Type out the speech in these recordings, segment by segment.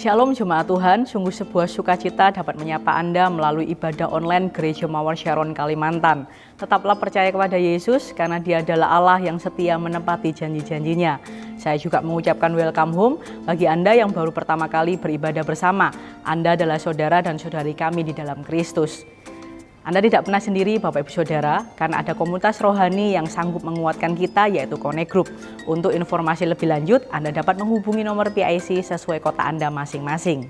Shalom Jemaat Tuhan, sungguh sebuah sukacita dapat menyapa Anda melalui ibadah online Gereja Mawar Sharon Kalimantan. Tetaplah percaya kepada Yesus karena Dia adalah Allah yang setia menepati janji-janjinya. Saya juga mengucapkan welcome home bagi Anda yang baru pertama kali beribadah bersama. Anda adalah saudara dan saudari kami di dalam Kristus. Anda tidak pernah sendiri Bapak Ibu Saudara, karena ada komunitas rohani yang sanggup menguatkan kita, yaitu Connect Group. Untuk informasi lebih lanjut, Anda dapat menghubungi nomor PIC sesuai kota Anda masing-masing.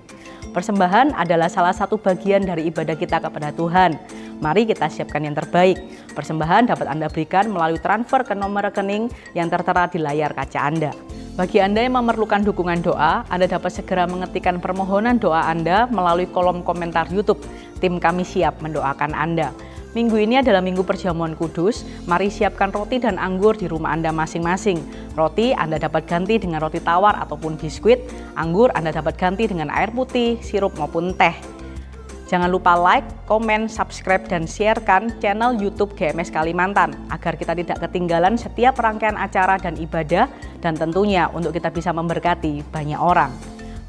Persembahan adalah salah satu bagian dari ibadah kita kepada Tuhan. Mari kita siapkan yang terbaik. Persembahan dapat Anda berikan melalui transfer ke nomor rekening yang tertera di layar kaca Anda. Bagi Anda yang memerlukan dukungan doa, Anda dapat segera mengetikkan permohonan doa Anda melalui kolom komentar YouTube. Tim kami siap mendoakan Anda. Minggu ini adalah Minggu Perjamuan Kudus. Mari siapkan roti dan anggur di rumah Anda masing-masing. Roti Anda dapat ganti dengan roti tawar ataupun biskuit. Anggur Anda dapat ganti dengan air putih, sirup maupun teh. Jangan lupa like, komen, subscribe, dan sharekan channel YouTube GMS Kalimantan agar kita tidak ketinggalan setiap rangkaian acara dan ibadah, dan tentunya untuk kita bisa memberkati banyak orang.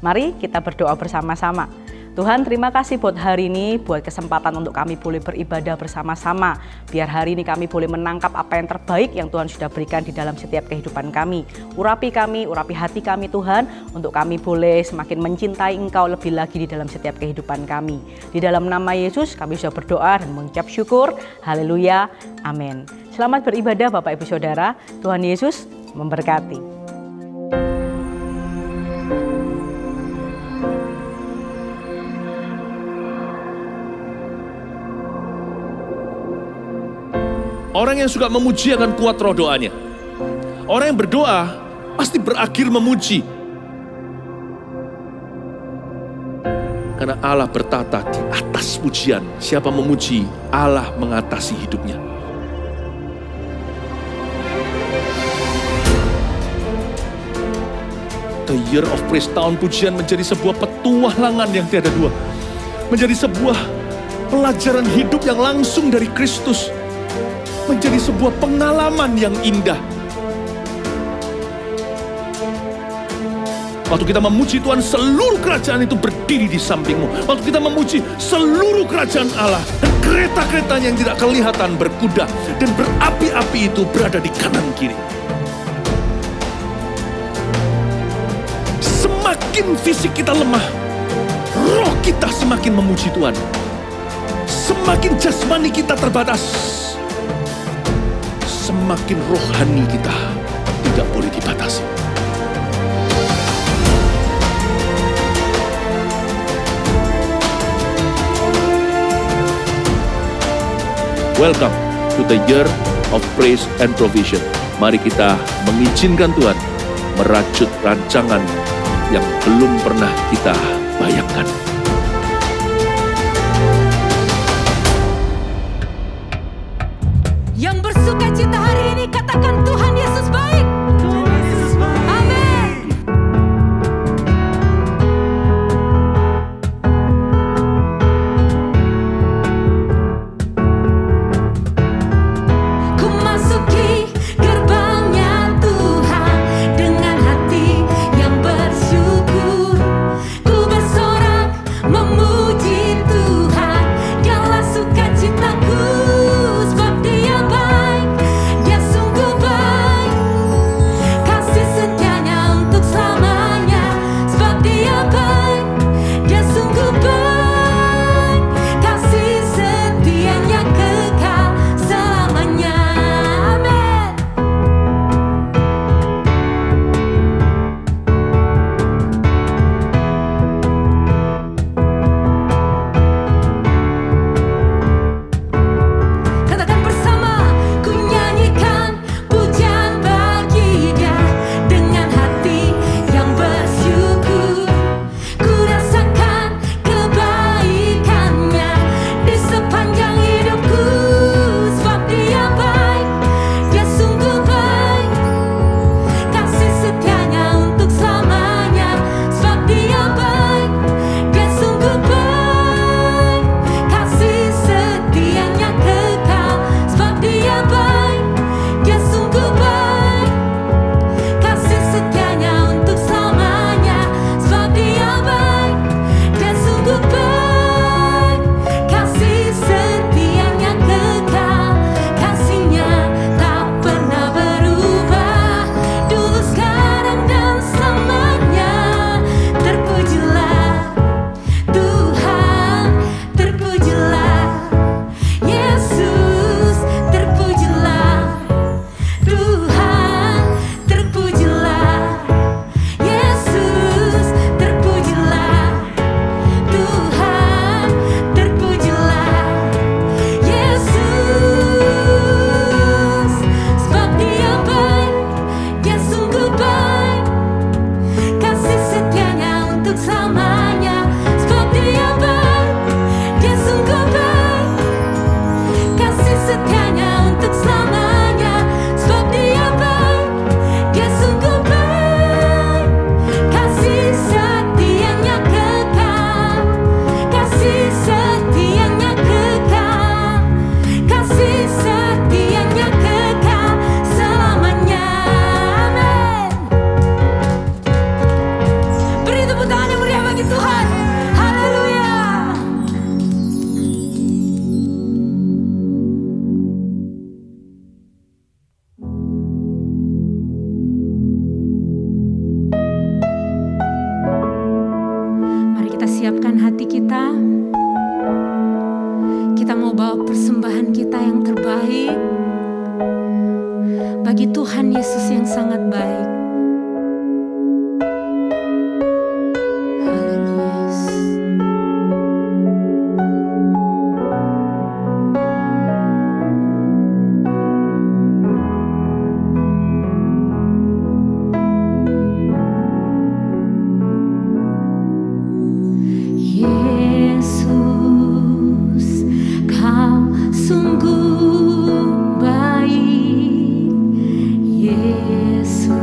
Mari kita berdoa bersama-sama. Tuhan, terima kasih buat hari ini, buat kesempatan untuk kami boleh beribadah bersama-sama. Biar hari ini kami boleh menangkap apa yang terbaik yang Tuhan sudah berikan di dalam setiap kehidupan kami. Urapi kami, urapi hati kami Tuhan, untuk kami boleh semakin mencintai Engkau lebih lagi di dalam setiap kehidupan kami. Di dalam nama Yesus kami sudah berdoa dan mengucap syukur. Haleluya, amin. Selamat beribadah Bapak Ibu Saudara, Tuhan Yesus memberkati. Orang yang suka memuji akan kuat roh doanya. Orang yang berdoa pasti berakhir memuji. Karena Allah bertata di atas pujian. Siapa memuji, Allah mengatasi hidupnya. The Year of Praise, tahun pujian, menjadi sebuah petualangan yang tiada dua. Menjadi sebuah pelajaran hidup yang langsung dari Kristus. Menjadi sebuah pengalaman yang indah. Waktu kita memuji Tuhan, seluruh kerajaan itu berdiri di sampingmu. Waktu kita memuji, seluruh kerajaan Allah dan kereta-keretanya yang tidak kelihatan berkuda dan berapi-api itu berada di kanan kiri. Semakin fisik kita lemah, roh kita semakin memuji Tuhan. Semakin jasmani kita terbatas, semakin rohani kita tidak boleh dibatasi. Welcome to the Year of Praise and Provision. Mari kita mengizinkan Tuhan merajut rancangan yang belum pernah kita bayangkan. Yang bersuka cita hari ini katakan Tuhan Yesus baik. Tuhan Yesus baik. Amin. Ku masuki gerbangnya Tuhan dengan hati yang bersyukur. Ku bersorak mau bawa persembahan kita yang terbaik bagi Tuhan Yesus yang sangat baik. Yesus, Kau sungguh baik. Yesus,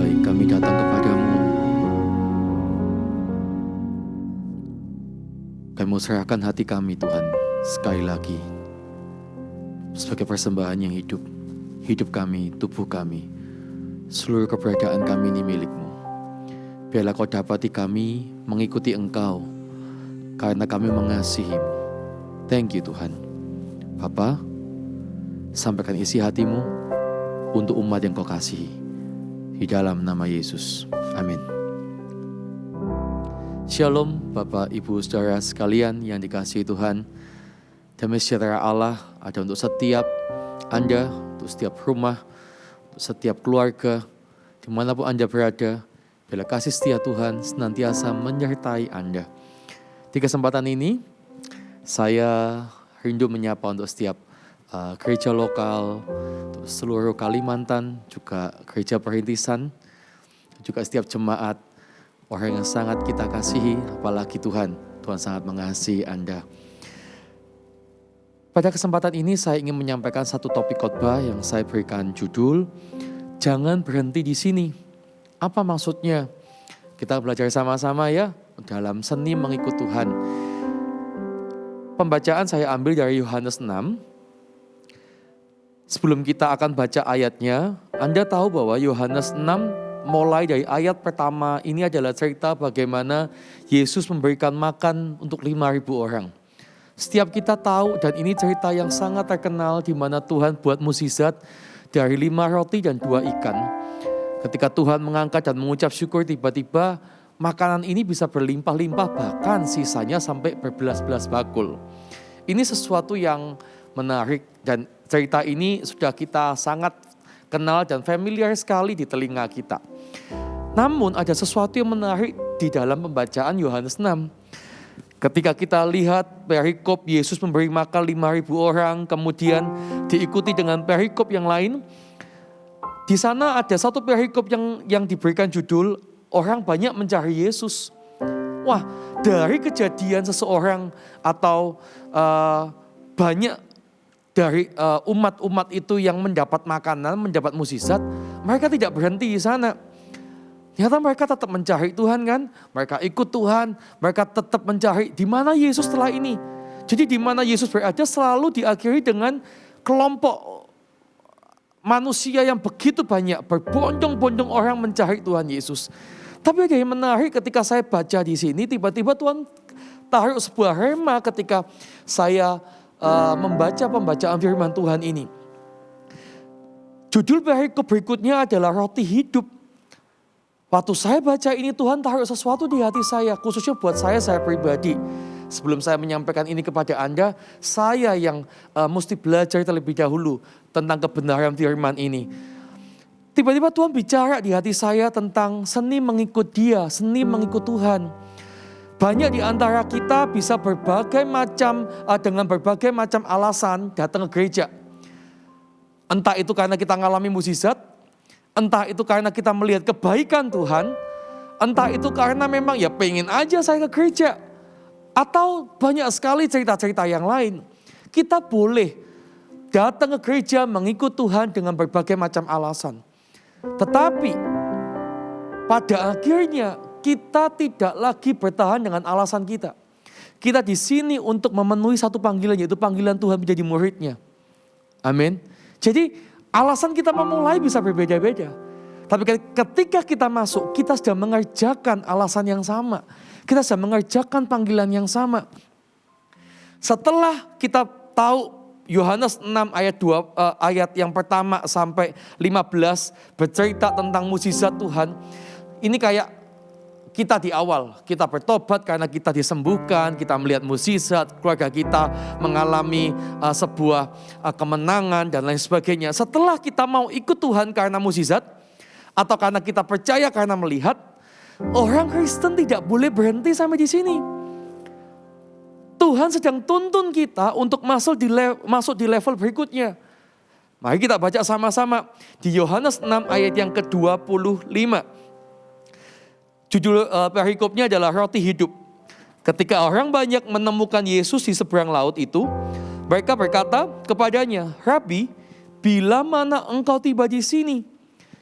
baik, kami datang kepadamu. Kami mau serahkan hati kami Tuhan sekali lagi sebagai persembahan yang hidup. Hidup kami, tubuh kami, seluruh keberadaan kami ini milik-Mu. Biarlah Kau dapati kami mengikuti Engkau karena kami mengasihi-Mu. Thank you Tuhan. Bapa, sampaikan isi hati-Mu untuk umat yang Kau kasihi. Di dalam nama Yesus. Amin. Shalom Bapak, Ibu, Saudara sekalian yang dikasihi Tuhan. Damai sejahtera Allah ada untuk setiap Anda, untuk setiap rumah, untuk setiap keluarga, dimanapun Anda berada. Bila kasih setia Tuhan senantiasa menyertai Anda. Di kesempatan ini, saya rindu menyapa untuk setiap gereja lokal, untuk seluruh Kalimantan, juga gereja perintisan, juga setiap jemaat, orang yang sangat kita kasihi, apalagi Tuhan sangat mengasihi Anda. Pada kesempatan ini saya ingin menyampaikan satu topik khotbah yang saya berikan judul, Jangan Berhenti di Sini. Apa maksudnya? Kita belajar sama-sama ya, dalam seni mengikut Tuhan. Pembacaan saya ambil dari Yohanes 6. Sebelum kita akan baca ayatnya, Anda tahu bahwa Yohanes 6 mulai dari ayat pertama ini adalah cerita bagaimana Yesus memberikan makan untuk 5.000 orang. Setiap kita tahu dan ini cerita yang sangat terkenal di mana Tuhan buat mukjizat dari 5 roti dan 2 ikan. Ketika Tuhan mengangkat dan mengucap syukur, tiba-tiba makanan ini bisa berlimpah-limpah, bahkan sisanya sampai berbelas-belas bakul. Ini sesuatu yang menarik dan cerita ini sudah kita sangat kenal dan familiar sekali di telinga kita. Namun ada sesuatu yang menarik di dalam pembacaan Yohanes 6. Ketika kita lihat perikop Yesus memberi makan 5.000 orang, kemudian diikuti dengan perikop yang lain. Di sana ada satu perikop yang diberikan judul, orang banyak mencari Yesus. Wah, dari kejadian seseorang atau banyak dari umat-umat itu yang mendapat makanan, mendapat mukjizat, mereka tidak berhenti di sana. Ternyata mereka tetap mencari Tuhan kan, mereka ikut Tuhan, mereka tetap mencari di mana Yesus setelah ini. Jadi di mana Yesus berada selalu diakhiri dengan kelompok manusia yang begitu banyak, berbondong-bondong orang mencari Tuhan Yesus. Tapi ada yang menarik ketika saya baca di sini, tiba-tiba Tuhan taruh sebuah rema ketika saya membaca pembacaan firman Tuhan ini. Judul perikop berikutnya adalah roti hidup. Waktu saya baca ini Tuhan taruh sesuatu di hati saya, khususnya buat saya pribadi. Sebelum saya menyampaikan ini kepada Anda, saya yang mesti belajar terlebih dahulu tentang kebenaran firman ini. Tiba-tiba Tuhan bicara di hati saya tentang seni mengikut Dia, seni mengikut Tuhan. Banyak di antara kita bisa dengan berbagai macam alasan datang ke gereja. Entah itu karena kita mengalami mukjizat, entah itu karena kita melihat kebaikan Tuhan, entah itu karena memang ya pengen aja saya ke gereja. Atau banyak sekali cerita-cerita yang lain. Kita boleh datang ke gereja mengikut Tuhan dengan berbagai macam alasan. Tetapi pada akhirnya kita tidak lagi bertahan dengan alasan kita. Kita di sini untuk memenuhi satu panggilan, yaitu panggilan Tuhan menjadi muridnya. Amin. Jadi alasan kita memulai bisa berbeda-beda. Tapi ketika kita masuk, kita sudah mengerjakan alasan yang sama. Kita sudah mengerjakan panggilan yang sama. Setelah kita tahu Yohanes 6 ayat yang pertama sampai 15 bercerita tentang mukjizat Tuhan. Ini kayak kita di awal, kita bertobat karena kita disembuhkan, kita melihat mukjizat, keluarga kita mengalami sebuah kemenangan dan lain sebagainya. Setelah kita mau ikut Tuhan karena mukjizat, atau karena kita percaya karena melihat, orang Kristen tidak boleh berhenti sampai di sini. Tuhan sedang tuntun kita untuk masuk di level berikutnya. Mari kita baca sama-sama di Yohanes 6 ayat yang ke-25. Judul perikopnya adalah roti hidup. Ketika orang banyak menemukan Yesus di seberang laut itu, mereka berkata kepadanya, "Rabi, bila mana engkau tiba di sini?"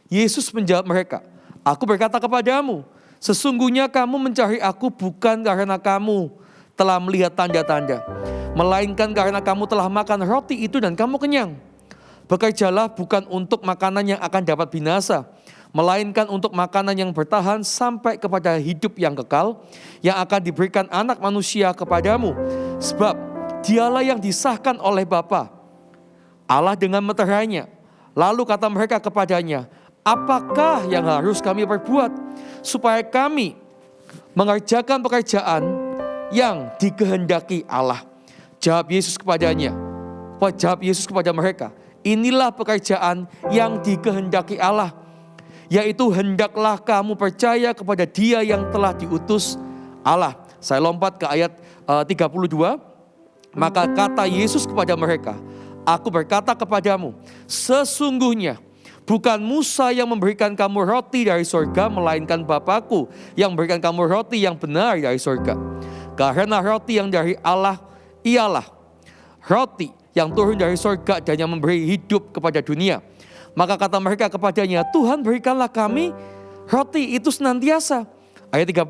Yesus menjawab mereka, Aku berkata kepadamu, sesungguhnya kamu mencari aku bukan karena kamu telah melihat tanda-tanda, melainkan karena kamu telah makan roti itu dan kamu kenyang. Bekerjalah bukan untuk makanan yang akan dapat binasa, melainkan untuk makanan yang bertahan sampai kepada hidup yang kekal, yang akan diberikan anak manusia kepadamu. Sebab dialah yang disahkan oleh Bapa, Allah dengan meterainya. Lalu kata mereka kepadanya, apakah yang harus kami perbuat supaya kami mengerjakan pekerjaan yang dikehendaki Allah? Jawab Yesus kepada mereka, inilah pekerjaan yang dikehendaki Allah, yaitu hendaklah kamu percaya kepada Dia yang telah diutus Allah. Saya lompat ke ayat 32. Maka kata Yesus kepada mereka, aku berkata kepadamu, sesungguhnya bukan Musa yang memberikan kamu roti dari surga, melainkan Bapa-Ku yang memberikan kamu roti yang benar dari surga. Karena roti yang dari Allah ialah roti yang turun dari surga dan yang memberi hidup kepada dunia. Maka kata mereka kepadanya, Tuhan berikanlah kami roti itu senantiasa. Ayat 35,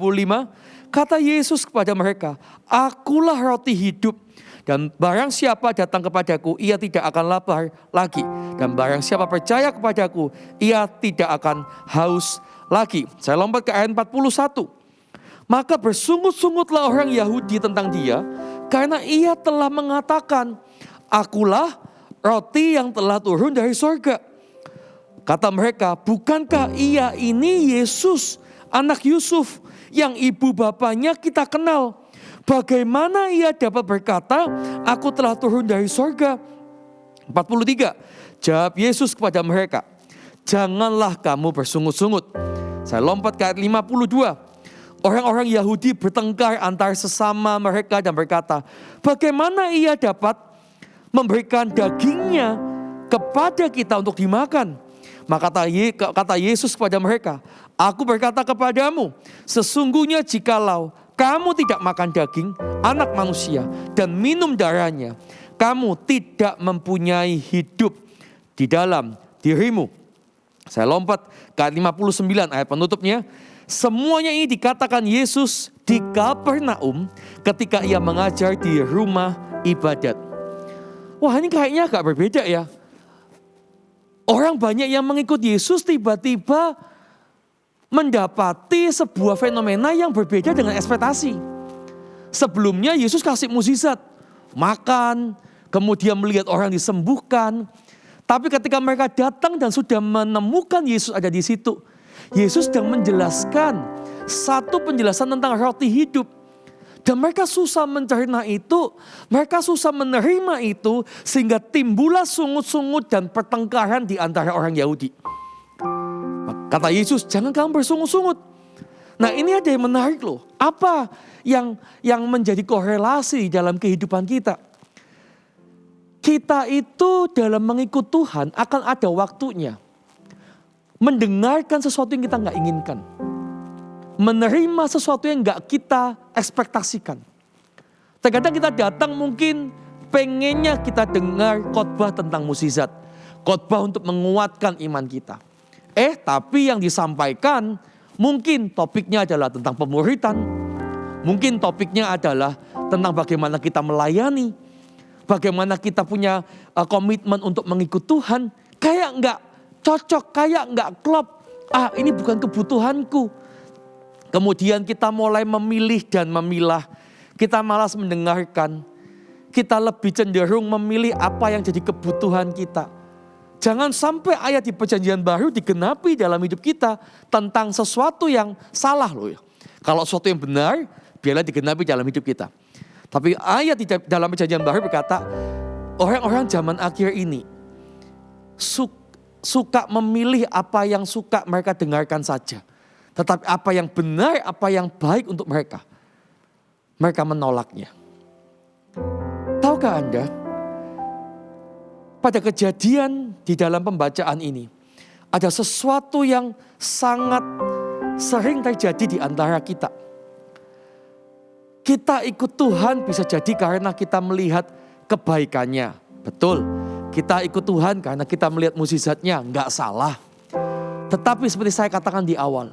kata Yesus kepada mereka, akulah roti hidup. Dan barang siapa datang kepadaku, ia tidak akan lapar lagi. Dan barang siapa percaya kepadaku, ia tidak akan haus lagi. Saya lompat ke ayat 41. Maka bersungut-sungutlah orang Yahudi tentang dia, karena ia telah mengatakan, akulah roti yang telah turun dari surga. Kata mereka, bukankah ia ini Yesus, anak Yusuf, yang ibu bapanya kita kenal? Bagaimana ia dapat berkata, aku telah turun dari surga? 43. Jawab Yesus kepada mereka, janganlah kamu bersungut-sungut. Saya lompat ke ayat 52. Orang-orang Yahudi bertengkar antar sesama mereka dan berkata, bagaimana ia dapat memberikan dagingnya kepada kita untuk dimakan? Maka kata Yesus kepada mereka, aku berkata kepadamu, sesungguhnya jikalau kamu tidak makan daging anak manusia dan minum darahnya, kamu tidak mempunyai hidup di dalam dirimu. Saya lompat ke ayat 59, ayat penutupnya. Semuanya ini dikatakan Yesus di Kapernaum ketika ia mengajar di rumah ibadat. Wah, ini kayaknya agak berbeda ya. Orang banyak yang mengikut Yesus tiba-tiba mendapati sebuah fenomena yang berbeda dengan ekspektasi. Sebelumnya Yesus kasih mukjizat, makan, kemudian melihat orang disembuhkan. Tapi ketika mereka datang dan sudah menemukan Yesus ada di situ, Yesus sedang menjelaskan satu penjelasan tentang roti hidup. Dan mereka susah mencerna itu, mereka susah menerima itu, sehingga timbullah sungut-sungut dan pertengkaran di antara orang Yahudi. Kata Yesus, jangan kamu bersungut-sungut. Nah, ini ada yang menarik loh. Apa yang menjadi korelasi dalam kehidupan kita? Kita itu dalam mengikut Tuhan akan ada waktunya mendengarkan sesuatu yang kita nggak inginkan, menerima sesuatu yang nggak kita ekspektasikan. Terkadang kita datang mungkin pengennya kita dengar khotbah tentang mukjizat, khotbah untuk menguatkan iman kita. Tapi yang disampaikan mungkin topiknya adalah tentang pemuritan, mungkin topiknya adalah tentang bagaimana kita melayani, bagaimana kita punya komitmen untuk mengikut Tuhan. Kayak nggak cocok, kayak nggak klop. Ini bukan kebutuhanku. Kemudian kita mulai memilih dan memilah. Kita malas mendengarkan. Kita lebih cenderung memilih apa yang jadi kebutuhan kita. Jangan sampai ayat di Perjanjian Baru digenapi dalam hidup kita tentang sesuatu yang salah loh ya. Kalau sesuatu yang benar, biarlah digenapi dalam hidup kita. Tapi ayat di dalam Perjanjian Baru berkata, orang-orang zaman akhir ini suka memilih apa yang suka mereka dengarkan saja. Tetapi apa yang benar, apa yang baik untuk mereka, mereka menolaknya. Tahukah Anda, pada kejadian di dalam pembacaan ini, ada sesuatu yang sangat sering terjadi di antara kita. Kita ikut Tuhan bisa jadi karena kita melihat kebaikannya. Betul, kita ikut Tuhan karena kita melihat mukjizatnya, nggak salah. Tetapi seperti saya katakan di awal,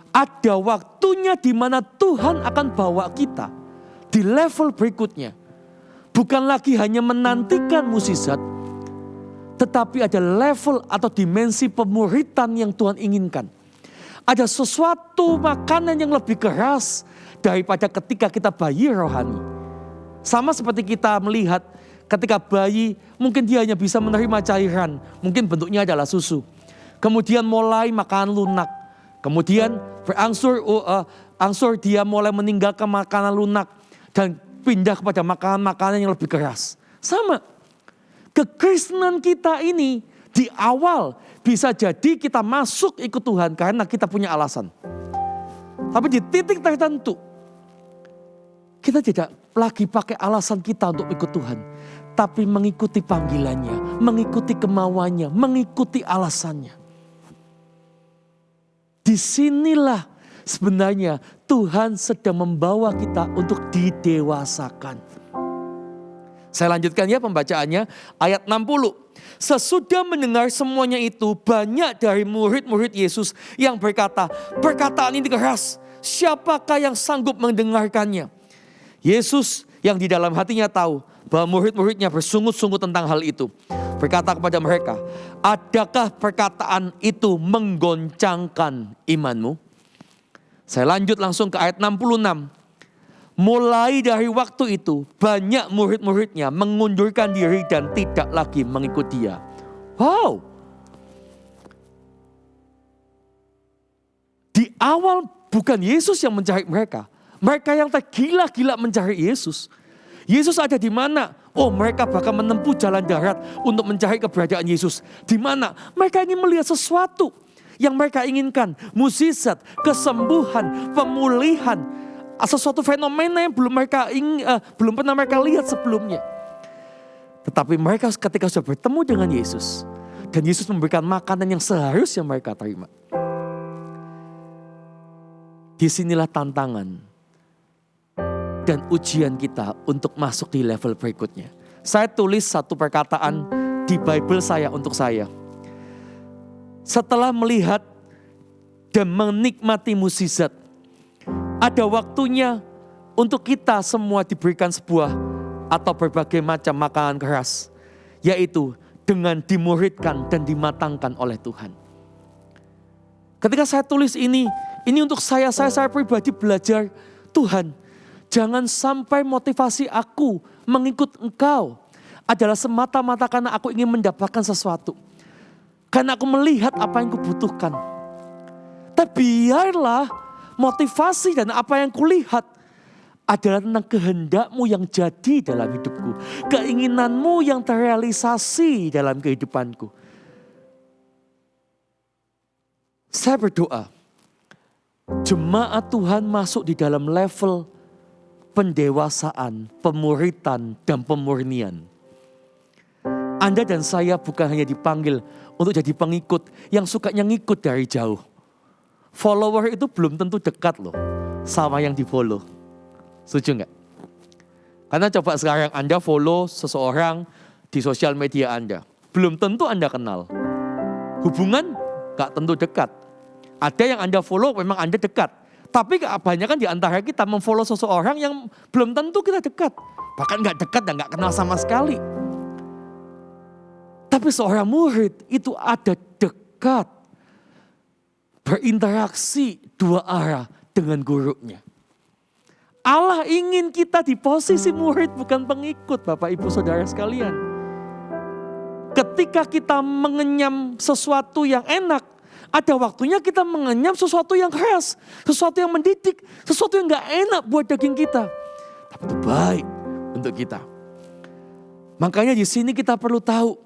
ada waktunya di mana Tuhan akan bawa kita di level berikutnya. Bukan lagi hanya menantikan mukjizat, tetapi ada level atau dimensi pemuritan yang Tuhan inginkan. Ada sesuatu makanan yang lebih keras daripada ketika kita bayi rohani. Sama seperti kita melihat ketika bayi, mungkin dia hanya bisa menerima cairan, mungkin bentuknya adalah susu. Kemudian mulai makan lunak. Kemudian berangsur dia mulai meninggalkan makanan lunak dan pindah kepada makanan-makanan yang lebih keras. Sama. Kekristenan kita ini di awal bisa jadi kita masuk ikut Tuhan karena kita punya alasan. Tapi di titik tertentu kita tidak lagi pakai alasan kita untuk ikut Tuhan. Tapi mengikuti panggilannya, mengikuti kemauannya, mengikuti alasannya. Disinilah sebenarnya Tuhan sedang membawa kita untuk didewasakan. Saya lanjutkan ya pembacaannya, ayat 60. Sesudah mendengar semuanya itu, banyak dari murid-murid Yesus yang berkata, perkataan ini keras, siapakah yang sanggup mendengarkannya? Yesus yang di dalam hatinya tahu bahwa murid-muridnya bersungut-sungut tentang hal itu. Berkata kepada mereka, adakah perkataan itu menggoncangkan imanmu? Saya lanjut langsung ke ayat 66. Mulai dari waktu itu, banyak murid-muridnya mengundurkan diri dan tidak lagi mengikut dia. Wow. Di awal bukan Yesus yang mencari mereka. Mereka yang tergila-gila mencari Yesus. Yesus ada di mana? Oh, mereka bahkan menempuh jalan darat untuk mencari keberadaan Yesus. Di mana? Mereka ingin melihat sesuatu yang mereka inginkan. Mukjizat, kesembuhan, pemulihan. Sesuatu fenomena yang belum pernah mereka lihat sebelumnya. Tetapi mereka ketika sudah bertemu dengan Yesus. Dan Yesus memberikan makanan yang seharusnya mereka terima. Disinilah tantangan dan ujian kita untuk masuk di level berikutnya. Saya tulis satu perkataan di Bible saya untuk saya. Setelah melihat dan menikmati mukjizat, ada waktunya untuk kita semua diberikan sebuah atau berbagai macam makanan keras. Yaitu dengan dimuridkan dan dimatangkan oleh Tuhan. Ketika saya tulis ini untuk saya pribadi belajar, Tuhan, jangan sampai motivasi aku mengikut Engkau adalah semata-mata karena aku ingin mendapatkan sesuatu. Karena aku melihat apa yang kubutuhkan. Tapi biarlah motivasi dan apa yang kulihat adalah tentang kehendak-Mu yang jadi dalam hidupku. Keinginan-Mu yang terrealisasi dalam kehidupanku. Saya berdoa, jemaat Tuhan masuk di dalam level pendewasaan, pemuritan, dan pemurnian. Anda dan saya bukan hanya dipanggil untuk jadi pengikut yang sukanya ngikut dari jauh. Follower itu belum tentu dekat loh sama yang di follow. Setuju nggak? Karena coba sekarang Anda follow seseorang di sosial media Anda. Belum tentu Anda kenal. Hubungan gak tentu dekat. Ada yang Anda follow memang Anda dekat. Tapi kebanyakan di antara kita memfollow seseorang yang belum tentu kita dekat. Bahkan gak dekat dan gak kenal sama sekali. Tapi seorang murid itu ada dekat. Berinteraksi dua arah dengan gurunya. Allah ingin kita di posisi murid bukan pengikut Bapak Ibu Saudara sekalian. Ketika kita mengenyam sesuatu yang enak, ada waktunya kita mengenyam sesuatu yang keras, sesuatu yang mendidik, sesuatu yang gak enak buat daging kita. Tapi itu baik untuk kita. Makanya di sini kita perlu tahu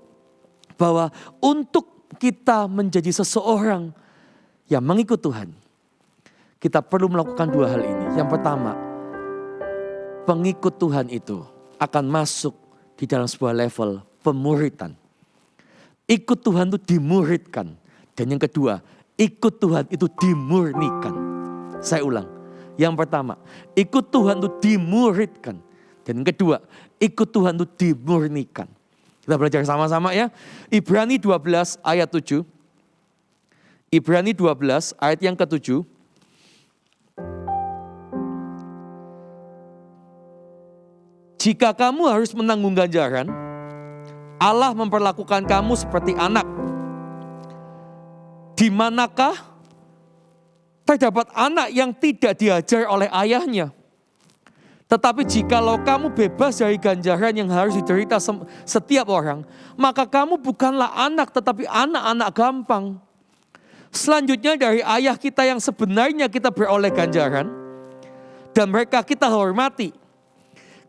bahwa untuk kita menjadi seseorang yang mengikut Tuhan, kita perlu melakukan dua hal ini. Yang pertama, pengikut Tuhan itu akan masuk di dalam sebuah level pemuritan. Ikut Tuhan itu dimuridkan. Dan yang kedua, ikut Tuhan itu dimurnikan. Saya ulang. Yang pertama, ikut Tuhan itu dimuridkan. Dan yang kedua, ikut Tuhan itu dimurnikan. Kita belajar sama-sama ya. Ibrani 12 ayat 7. Ibrani 12 ayat yang ke-7. Jika kamu harus menanggung ganjaran, Allah memperlakukan kamu seperti anak. Di manakah terdapat anak yang tidak diajar oleh ayahnya? Tetapi jikalau kamu bebas dari ganjaran yang harus diderita setiap orang, maka kamu bukanlah anak tetapi anak-anak gampang. Selanjutnya dari ayah kita yang sebenarnya kita beroleh ganjaran, dan mereka kita hormati.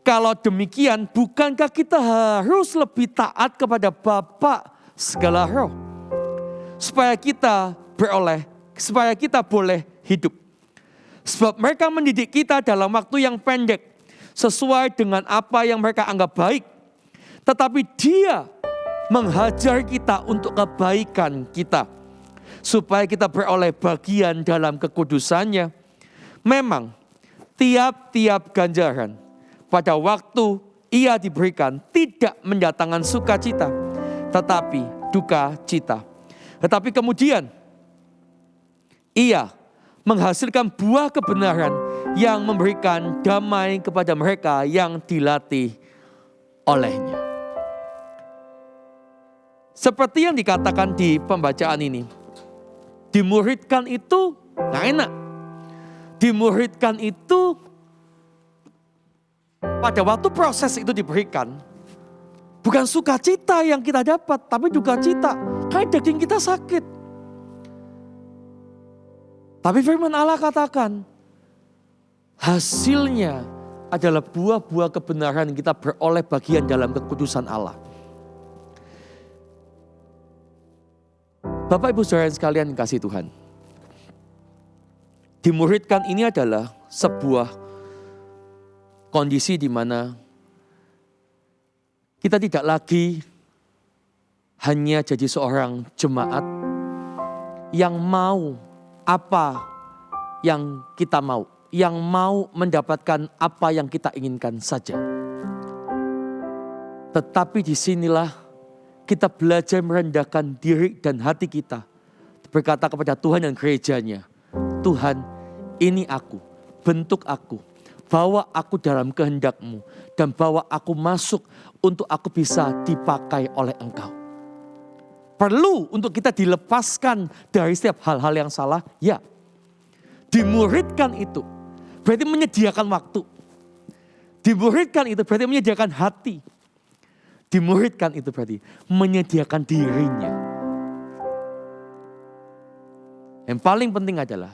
Kalau demikian, bukankah kita harus lebih taat kepada Bapa segala roh? Supaya kita boleh hidup. Sebab mereka mendidik kita dalam waktu yang pendek, sesuai dengan apa yang mereka anggap baik. Tetapi Dia menghajar kita untuk kebaikan kita, supaya kita beroleh bagian dalam kekudusannya. Memang tiap-tiap ganjaran pada waktu ia diberikan tidak mendatangkan sukacita, tetapi duka cita. Tetapi kemudian ia menghasilkan buah kebenaran yang memberikan damai kepada mereka yang dilatih olehnya. Seperti yang dikatakan di pembacaan ini, dimuridkan itu gak enak. Dimuridkan itu pada waktu proses itu diberikan, bukan sukacita yang kita dapat, tapi duka cita. Kayak daging kita sakit. Tapi firman Allah katakan, hasilnya adalah buah-buah kebenaran yang kita beroleh bagian dalam kekudusan Allah. Bapak Ibu Saudara sekalian yang kasih Tuhan, dimuridkan ini adalah sebuah kondisi di mana kita tidak lagi hanya jadi seorang jemaat yang mau apa yang kita mau, yang mau mendapatkan apa yang kita inginkan saja. Tetapi disinilah kita belajar merendahkan diri dan hati kita, berkata kepada Tuhan dan gerejanya, Tuhan, ini aku, bentuk aku. Bawa aku dalam kehendak-Mu dan bawa aku masuk untuk aku bisa dipakai oleh Engkau. Perlu untuk kita dilepaskan dari setiap hal-hal yang salah? Ya. Dimuridkan itu berarti menyediakan waktu. Dimuridkan itu berarti menyediakan hati. Dimuridkan itu berarti menyediakan dirinya. Yang paling penting adalah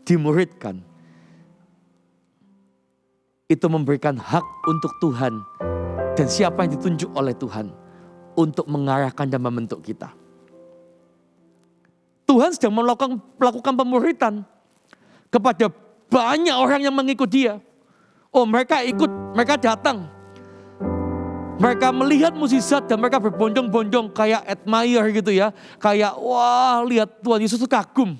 dimuridkan itu memberikan hak untuk Tuhan dan siapa yang ditunjuk oleh Tuhan untuk mengarahkan dan membentuk kita. Tuhan sedang melakukan pemuridan kepada banyak orang yang mengikut Dia. Oh, mereka ikut, mereka datang. Mereka melihat mukjizat dan mereka berbondong-bondong kayak admire gitu ya. Kayak wah, lihat Tuhan Yesus itu kagum.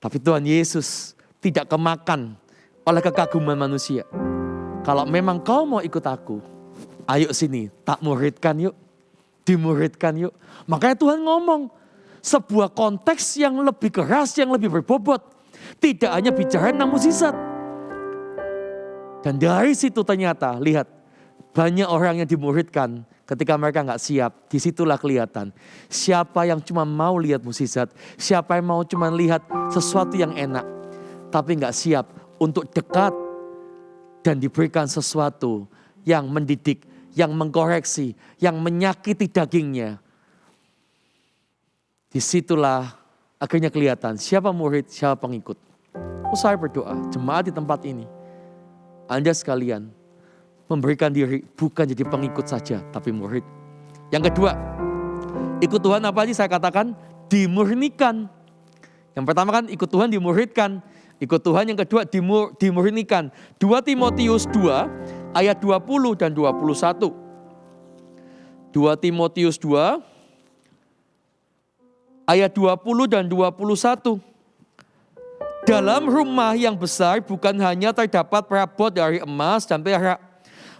Tapi Tuhan Yesus tidak kemakan oleh kekaguman manusia. Kalau memang kau mau ikut aku, ayo sini, tak muridkan yuk. Dimuridkan yuk. Makanya Tuhan ngomong, sebuah konteks yang lebih keras, yang lebih berbobot. Tidak hanya bicara tentang mukjizat. Dan dari situ ternyata, lihat, banyak orang yang dimuridkan ketika mereka gak siap. Disitulah kelihatan, siapa yang cuma mau lihat mukjizat, siapa yang mau cuma lihat sesuatu yang enak, tapi gak siap untuk dekat dan diberikan sesuatu yang mendidik, yang mengkoreksi, yang menyakiti dagingnya. Disitulah akhirnya kelihatan siapa murid, siapa pengikut. Saya berdoa, jemaat di tempat ini, Anda sekalian memberikan diri bukan jadi pengikut saja, tapi murid. Yang kedua, ikut Tuhan apa sih saya katakan? Dimurnikan. Yang pertama kan ikut Tuhan dimuridkan. Ikut Tuhan yang kedua dimurnikan. 2 Timotius 2 ayat 20 dan 21. 2 Timotius 2 ayat 20 dan 21. Dalam rumah yang besar bukan hanya terdapat perabot dari emas dan perak,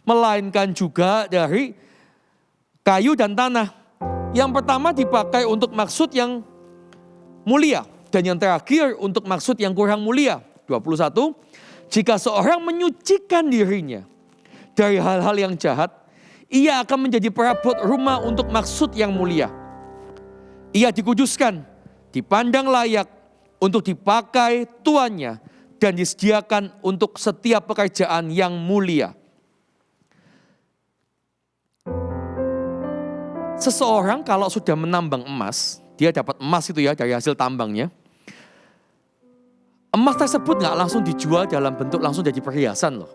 melainkan juga dari kayu dan tanah. Yang pertama dipakai untuk maksud yang mulia. Dan yang terakhir untuk maksud yang kurang mulia. 21, jika seorang menyucikan dirinya dari hal-hal yang jahat, ia akan menjadi perabot rumah untuk maksud yang mulia. Ia dikuduskan, dipandang layak untuk dipakai tuannya, dan disediakan untuk setiap pekerjaan yang mulia. Seseorang kalau sudah menambang emas, dia dapat emas itu ya dari hasil tambangnya. Emas tersebut nggak langsung dijual dalam bentuk langsung jadi perhiasan loh.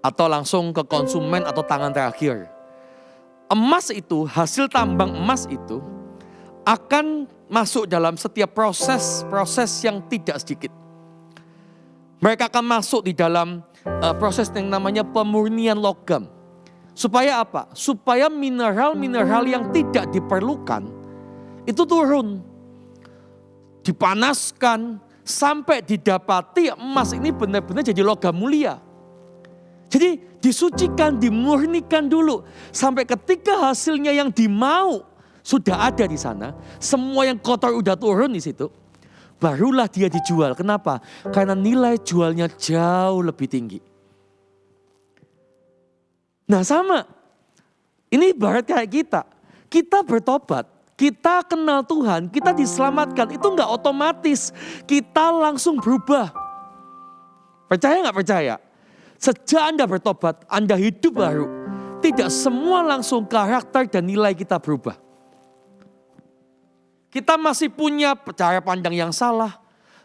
Atau langsung ke konsumen atau tangan terakhir. Emas itu, hasil tambang emas itu akan masuk dalam setiap proses yang tidak sedikit. Mereka akan masuk di dalam proses yang namanya pemurnian logam. Supaya apa? Supaya mineral-mineral yang tidak diperlukan itu turun. Dipanaskan sampai didapati emas ini benar-benar jadi logam mulia. Jadi disucikan, dimurnikan dulu. Sampai ketika hasilnya yang dimau sudah ada di sana. Semua yang kotor udah turun di situ. Barulah dia dijual. Kenapa? Karena nilai jualnya jauh lebih tinggi. Nah sama. Ini ibarat kayak kita. Kita bertobat. Kita kenal Tuhan. Kita diselamatkan. Itu gak otomatis. Kita langsung berubah. Percaya gak percaya? Sejak Anda bertobat, Anda hidup baru. Tidak semua langsung karakter dan nilai kita berubah. Kita masih punya cara pandang yang salah.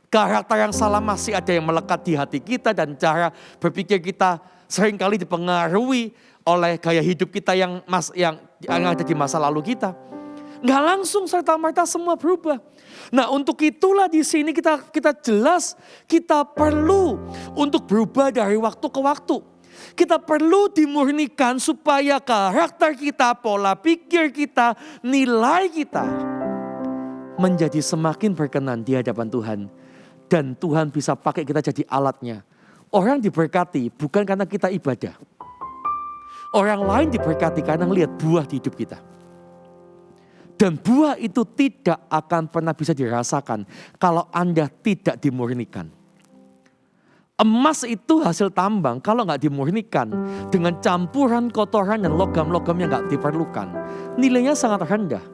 Karakter yang salah masih ada yang melekat di hati kita. Dan cara berpikir kita seringkali dipengaruhi oleh gaya hidup kita yang ada di masa lalu kita. Nggak langsung serta-merta semua berubah. Nah untuk itulah di sini kita jelas kita perlu untuk berubah dari waktu ke waktu. Kita perlu dimurnikan supaya karakter kita, pola pikir kita, nilai kita menjadi semakin berkenan di hadapan Tuhan. Dan Tuhan bisa pakai kita jadi alatnya. Orang diberkati bukan karena kita ibadah. Orang lain diberkati karena melihat buah di hidup kita. Dan buah itu tidak akan pernah bisa dirasakan kalau Anda tidak dimurnikan. Emas itu hasil tambang, kalau nggak dimurnikan dengan campuran kotoran dan logam-logam yang nggak diperlukan, nilainya sangat rendah.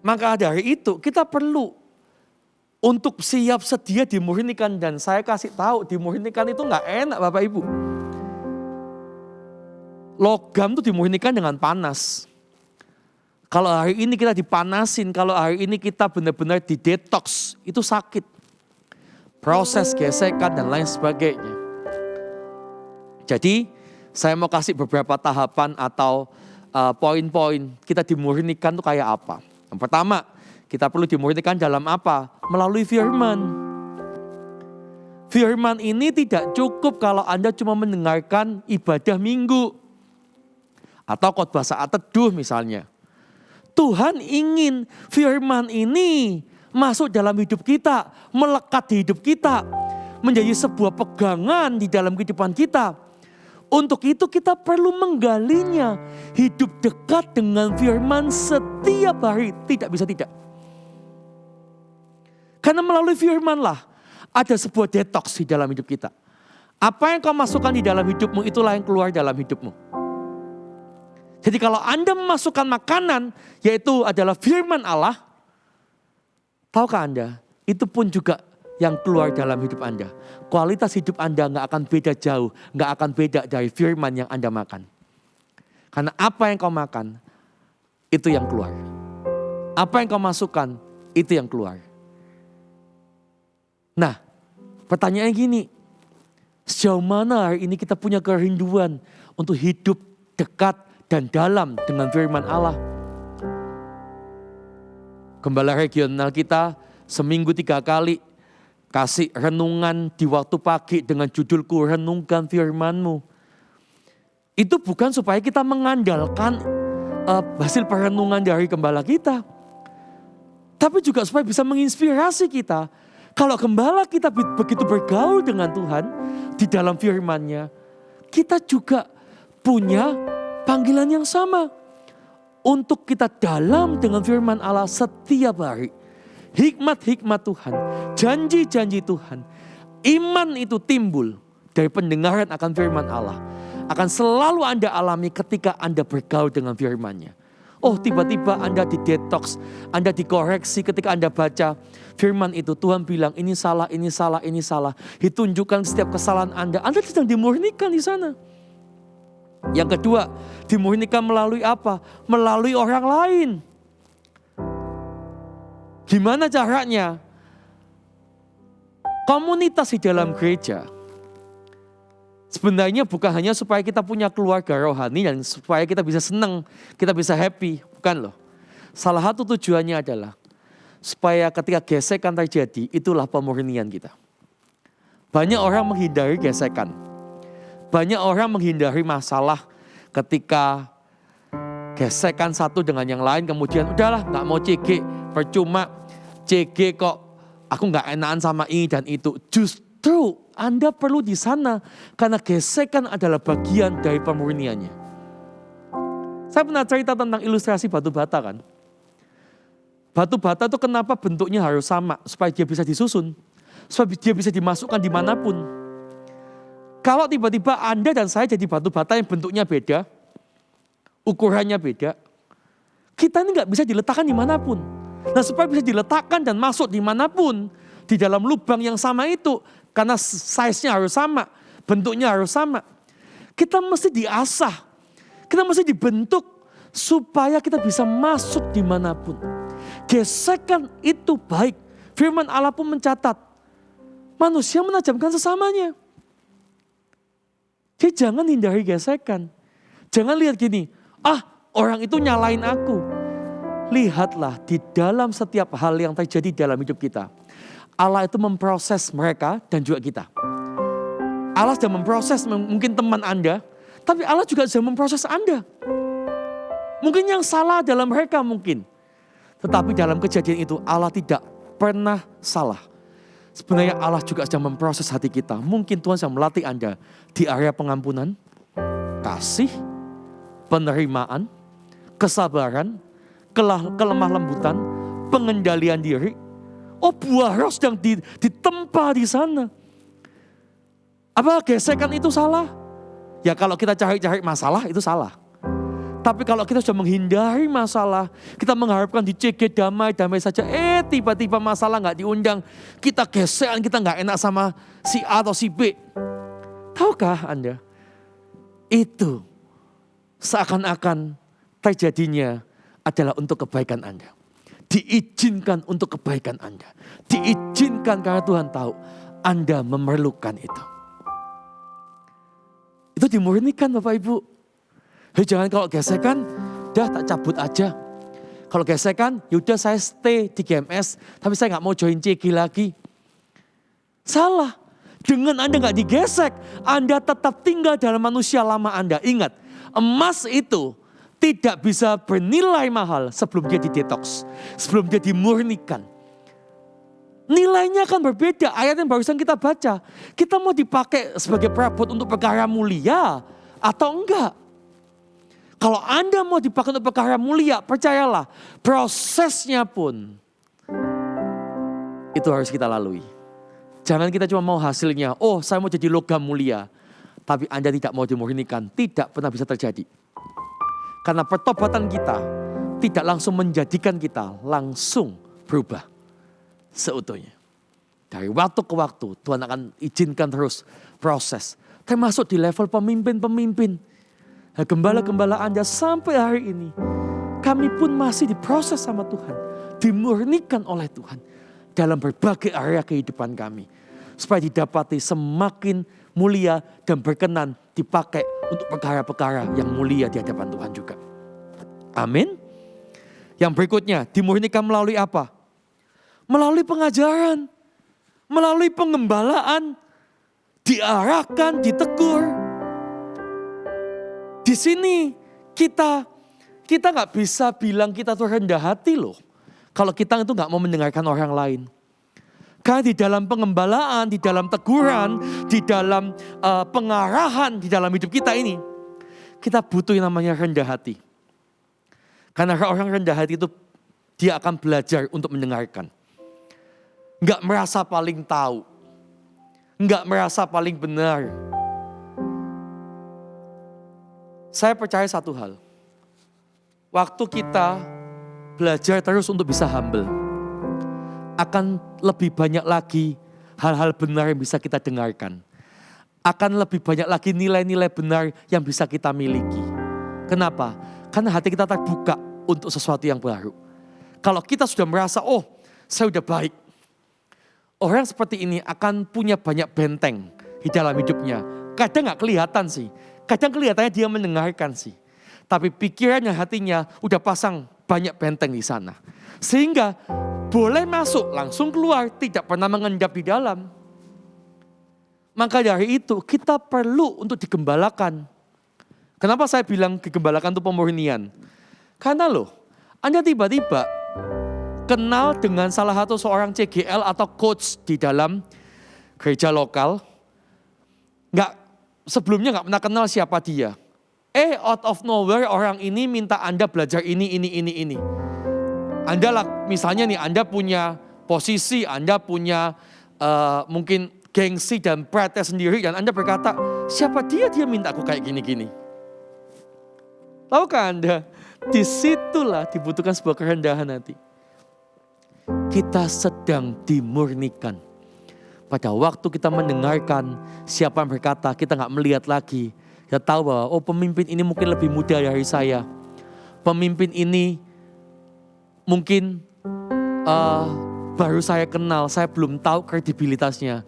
Maka dari itu kita perlu untuk siap sedia dimurnikan. Dan saya kasih tahu dimurnikan itu nggak enak Bapak Ibu. Logam itu dimurnikan dengan panas. Kalau hari ini kita dipanasin, kalau hari ini kita benar-benar didetoks, itu sakit. Proses gesekan dan lain sebagainya. Jadi saya mau kasih beberapa tahapan atau poin-poin kita dimurnikan itu kayak apa. Yang pertama, kita perlu dimurnikan dalam apa? Melalui firman. Firman ini tidak cukup kalau Anda cuma mendengarkan ibadah minggu. Atau khotbah saat teduh misalnya. Tuhan ingin firman ini masuk dalam hidup kita, melekat di hidup kita, menjadi sebuah pegangan di dalam kehidupan kita. Untuk itu kita perlu menggalinya, hidup dekat dengan firman setiap hari, tidak bisa tidak. Karena melalui firmanlah ada sebuah detoks di dalam hidup kita. Apa yang kau masukkan di dalam hidupmu, itulah yang keluar dalam hidupmu. Jadi kalau Anda memasukkan makanan, yaitu adalah firman Allah, tahukah Anda, itu pun juga yang keluar dalam hidup Anda. Kualitas hidup Anda gak akan beda jauh, gak akan beda dari firman yang Anda makan. Karena apa yang kau makan, itu yang keluar. Apa yang kau masukkan, itu yang keluar. Nah, pertanyaannya gini, sejauh mana hari ini kita punya kerinduan untuk hidup dekat dan dalam dengan firman Allah. Gembala regional kita seminggu 3 kali kasih renungan di waktu pagi dengan judulku renungkan firman-Mu. Itu bukan supaya kita mengandalkan hasil perenungan dari gembala kita. Tapi juga supaya bisa menginspirasi kita. Kalau gembala kita begitu bergaul dengan Tuhan di dalam firman-Nya, kita juga punya panggilan yang sama untuk kita dalam dengan firman Allah setiap hari. Hikmat-hikmat Tuhan, janji-janji Tuhan. Iman itu timbul dari pendengaran akan firman Allah. Akan selalu Anda alami ketika Anda bergaul dengan firman-Nya. Oh, tiba-tiba Anda didetoks, Anda dikoreksi ketika Anda baca firman itu. Tuhan bilang ini salah, ini salah, ini salah. Ditunjukkan setiap kesalahan Anda sedang dimurnikan di sana. Yang kedua, dimurnikan melalui apa? Melalui orang lain. Gimana caranya? Komunitas di dalam gereja sebenarnya bukan hanya supaya kita punya keluarga rohani dan supaya kita bisa senang, kita bisa happy. Bukan loh. Salah satu tujuannya adalah supaya ketika gesekan terjadi, itulah pemurnian kita. Banyak orang menghindari gesekan. Banyak orang menghindari masalah ketika gesekan satu dengan yang lain. Kemudian udahlah gak mau CG, percuma CG kok aku gak enakan sama ini dan itu. Justru Anda perlu di sana karena gesekan adalah bagian dari pemurniannya. Saya pernah cerita tentang ilustrasi batu bata kan. Batu bata itu kenapa bentuknya harus sama supaya dia bisa disusun, supaya dia bisa dimasukkan dimanapun. Kalau tiba-tiba Anda dan saya jadi batu bata yang bentuknya beda, ukurannya beda, kita ini gak bisa diletakkan dimanapun. Nah supaya bisa diletakkan dan masuk dimanapun, di dalam lubang yang sama itu, karena size-nya harus sama, bentuknya harus sama. Kita mesti diasah, kita mesti dibentuk supaya kita bisa masuk dimanapun. Gesekan itu baik. Firman Allah pun mencatat, manusia menajamkan sesamanya. Jadi jangan hindari gesekan. Jangan lihat gini, orang itu nyalain aku. Lihatlah di dalam setiap hal yang terjadi dalam hidup kita. Allah itu memproses mereka dan juga kita. Allah sedang memproses mungkin teman Anda, tapi Allah juga sedang memproses Anda. Mungkin yang salah dalam mereka mungkin. Tetapi dalam kejadian itu Allah tidak pernah salah. Sebenarnya Allah juga sedang memproses hati kita. Mungkin Tuhan sedang melatih Anda di area pengampunan, kasih, penerimaan, kesabaran, kelemah lembutan, pengendalian diri. Oh, buah roh sedang ditempa di sana. Apa gesekan itu salah? Ya kalau kita cari-cari masalah itu salah. Tapi kalau kita sudah menghindari masalah, kita mengharapkan di CG damai-damai saja. Tiba-tiba masalah gak diundang. Kita gesekan, kita gak enak sama si A atau si B. Tahukah Anda? Itu seakan-akan terjadinya adalah untuk kebaikan Anda. Diizinkan untuk kebaikan Anda. Diizinkan karena Tuhan tahu Anda memerlukan itu. Itu dimurnikan Bapak Ibu. Jangan kalau gesekan, dah tak cabut aja. Kalau gesekan, yaudah saya stay di GMS, tapi saya gak mau join CG lagi. Salah. Dengan Anda gak digesek, Anda tetap tinggal dalam manusia lama Anda. Ingat, emas itu tidak bisa bernilai mahal sebelum dia didetoks, sebelum dia dimurnikan. Nilainya akan berbeda. Ayat yang barusan kita baca, kita mau dipakai sebagai perabot untuk perkara mulia atau enggak? Kalau Anda mau dipakai untuk perkara mulia, percayalah prosesnya pun itu harus kita lalui. Jangan kita cuma mau hasilnya, oh saya mau jadi logam mulia, tapi Anda tidak mau dimurnikan, tidak pernah bisa terjadi. Karena pertobatan kita tidak langsung menjadikan kita langsung berubah seutuhnya. Dari waktu ke waktu Tuhan akan izinkan terus proses. Termasuk di level pemimpin-pemimpin. Nah, gembala-gembala Anda sampai hari ini. Kami pun masih diproses sama Tuhan. Dimurnikan oleh Tuhan. Dalam berbagai area kehidupan kami. Supaya didapati semakin mulia dan berkenan dipakai untuk perkara-perkara yang mulia di hadapan Tuhan juga. Amin. Yang berikutnya, dimurnikan melalui apa? Melalui pengajaran, melalui pengembalaan, diarahkan, ditegur. Di sini kita nggak bisa bilang kita tuh rendah hati loh. Kalau kita itu nggak mau mendengarkan orang lain. Karena di dalam pengembalaan, di dalam teguran, di dalam pengarahan di dalam hidup kita ini, kita butuh yang namanya rendah hati. Karena orang rendah hati itu dia akan belajar untuk mendengarkan. Enggak merasa paling tahu. Enggak merasa paling benar. Saya percaya satu hal. Waktu kita belajar terus untuk bisa humble, akan lebih banyak lagi hal-hal benar yang bisa kita dengarkan. Akan lebih banyak lagi nilai-nilai benar yang bisa kita miliki. Kenapa? Karena hati kita terbuka untuk sesuatu yang baru. Kalau kita sudah merasa, oh saya sudah baik. Orang seperti ini akan punya banyak benteng di dalam hidupnya. Kadang gak kelihatan sih. Kadang kelihatannya dia mendengarkan sih. Tapi pikirannya, hatinya udah pasang banyak benteng di sana. Sehingga boleh masuk, langsung keluar, tidak pernah mengendap di dalam. Maka dari itu kita perlu untuk digembalakan. Kenapa saya bilang digembalakan itu pemurnian? Karena loh, Anda tiba-tiba kenal dengan salah satu seorang CGL atau coach di dalam gereja lokal. Sebelumnya nggak pernah kenal siapa dia. Out of nowhere orang ini minta Anda belajar ini. Anda misalnya nih, Anda punya posisi, Anda punya mungkin gengsi dan pride sendiri. Dan Anda berkata, siapa dia minta aku kayak gini-gini. Tahukah Anda, disitulah dibutuhkan sebuah kerendahan hati. Kita sedang dimurnikan. Pada waktu kita mendengarkan siapa yang berkata, kita gak melihat lagi. Kita tahu bahwa pemimpin ini mungkin lebih muda dari saya. Pemimpin ini mungkin baru saya kenal, saya belum tahu kredibilitasnya.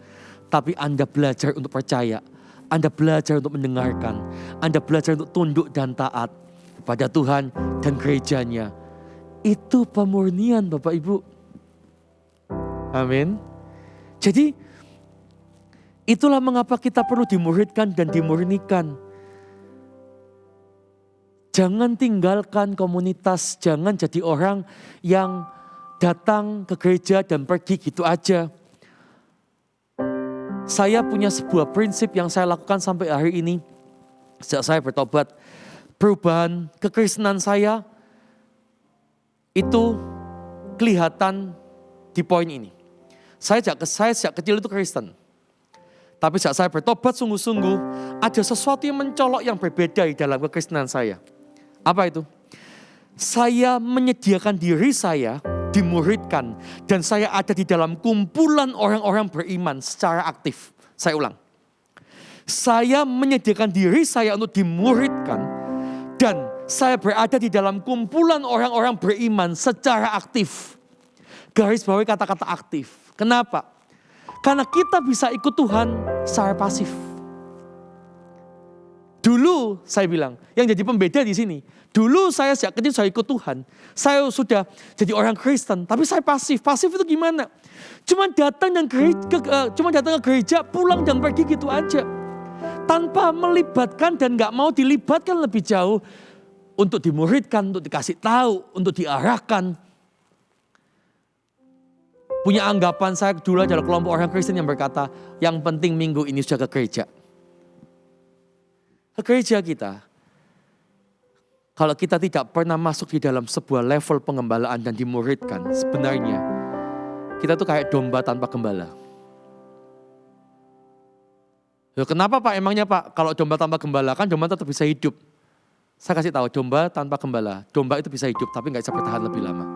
Tapi Anda belajar untuk percaya. Anda belajar untuk mendengarkan. Anda belajar untuk tunduk dan taat kepada Tuhan dan gerejanya. Itu pemurnian Bapak Ibu. Amin. Jadi itulah mengapa kita perlu dimuridkan dan dimurnikan. Jangan tinggalkan komunitas, jangan jadi orang yang datang ke gereja dan pergi gitu aja. Saya punya sebuah prinsip yang saya lakukan sampai hari ini. Sejak saya bertobat, perubahan kekristenan saya itu kelihatan di poin ini. Saya sejak kecil itu Kristen. Tapi saat saya bertobat sungguh-sungguh, ada sesuatu yang mencolok yang berbeda di dalam kekristenan saya. Apa itu? Saya menyediakan diri saya, dimuridkan. Dan saya ada di dalam kumpulan orang-orang beriman secara aktif. Saya ulang. Saya menyediakan diri saya untuk dimuridkan. Dan saya berada di dalam kumpulan orang-orang beriman secara aktif. Garis bawahi kata-kata aktif. Kenapa? Karena kita bisa ikut Tuhan secara pasif. Dulu saya bilang, yang jadi pembeda di sini. Dulu saya sejak kecil saya ikut Tuhan. Saya sudah jadi orang Kristen, tapi saya pasif. Pasif itu gimana? Cuma datang ke gereja, pulang dan pergi gitu aja. Tanpa melibatkan dan gak mau dilibatkan lebih jauh. Untuk dimuridkan, untuk dikasih tahu, untuk diarahkan. Punya anggapan saya dulu adalah kelompok orang Kristen yang berkata, yang penting minggu ini sudah ke gereja. Ke gereja kita. Kalau kita tidak pernah masuk di dalam sebuah level pengembalaan dan dimuridkan, sebenarnya kita tuh kayak domba tanpa gembala. Loh, kenapa Pak? Emangnya Pak, kalau domba tanpa gembala kan domba tetap bisa hidup. Saya kasih tahu, domba tanpa gembala, domba itu bisa hidup tapi nggak bisa bertahan lebih lama.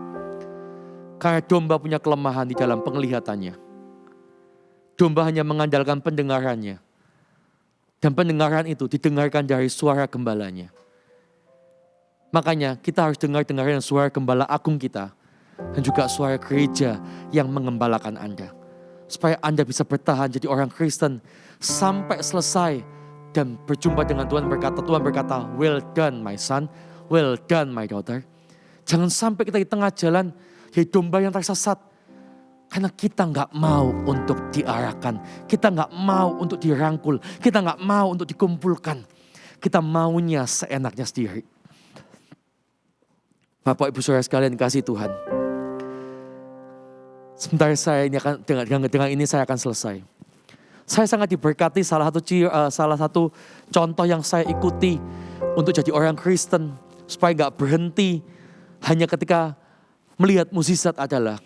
Karena domba punya kelemahan di dalam penglihatannya. Domba hanya mengandalkan pendengarannya. Dan pendengaran itu didengarkan dari suara gembalanya. Makanya kita harus dengar-dengar suara gembala agung kita. Dan juga suara gereja yang mengembalakan Anda. Supaya Anda bisa bertahan jadi orang Kristen sampai selesai. Dan berjumpa dengan Tuhan berkata, well done my son, well done my daughter. Jangan sampai kita di tengah jalan jadi domba yang tersesat. Karena kita gak mau untuk diarahkan. Kita gak mau untuk dirangkul. Kita gak mau untuk dikumpulkan. Kita maunya seenaknya sendiri. Bapak Ibu Saudara sekalian kasih Tuhan. Sebentar saya ini akan, dengan ini saya akan selesai. Saya sangat diberkati salah satu contoh yang saya ikuti. Untuk jadi orang Kristen. Supaya gak berhenti Hanya ketika melihat mukjizat adalah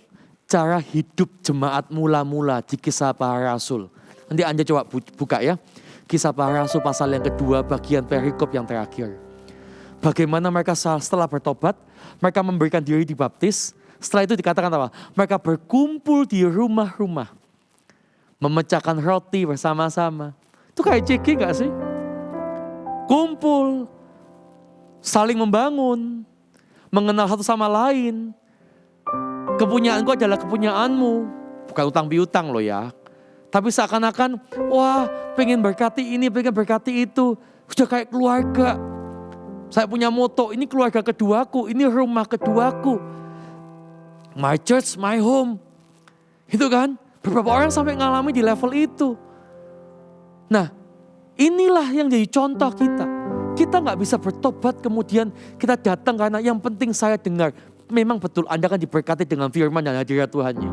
cara hidup jemaat mula-mula di Kisah Para Rasul. Nanti Anda coba buka ya. Kisah Para Rasul pasal yang kedua bagian perikop yang terakhir. Bagaimana mereka setelah bertobat, mereka memberikan diri dibaptis. Setelah itu dikatakan apa? Mereka berkumpul di rumah-rumah. Memecahkan roti bersama-sama. Itu kayak CG gak sih? Kumpul. Saling membangun. Mengenal satu sama lain. Kepunyaanku adalah kepunyaanmu. Bukan utang piutang loh ya. Tapi seakan-akan, wah pengen berkati ini, pengen berkati itu. Sudah kayak keluarga. Saya punya moto, ini keluarga keduaku, ini rumah keduaku. My church, my home. Itu kan, beberapa orang sampai ngalami di level itu. Nah, inilah yang jadi contoh kita. Kita gak bisa bertobat kemudian kita datang karena yang penting saya dengar. Memang betul Anda kan diberkati dengan firman dan hadirat Tuhannya.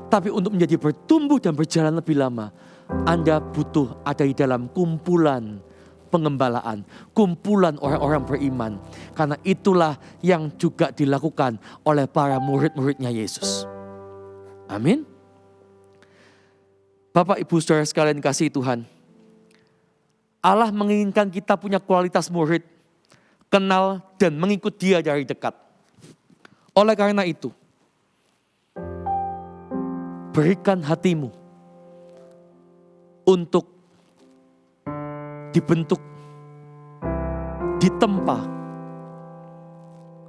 Tapi untuk menjadi bertumbuh dan berjalan lebih lama, Anda butuh ada di dalam kumpulan pengembalaan, kumpulan orang-orang beriman. Karena itulah yang juga dilakukan oleh para murid-muridnya Yesus. Amin. Bapak, Ibu, Saudara sekalian kasih Tuhan. Allah menginginkan kita punya kualitas murid, kenal dan mengikut Dia dari dekat. Oleh karena itu, berikan hatimu untuk dibentuk, ditempa.